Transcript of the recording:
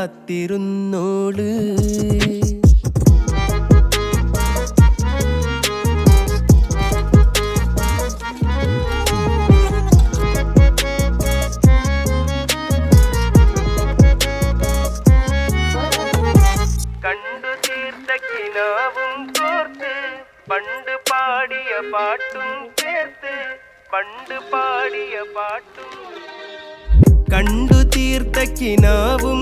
കാത്തിരുന്നോള്. കണ്ടു തീർത്ത കിനാവും കോർത്ത് പണ്ട് പാടിയ പാട്ടും ചേർത്ത് പണ്ട് പാടിയ പാട്ടും കണ്ടു തീർത്ത കിനാവും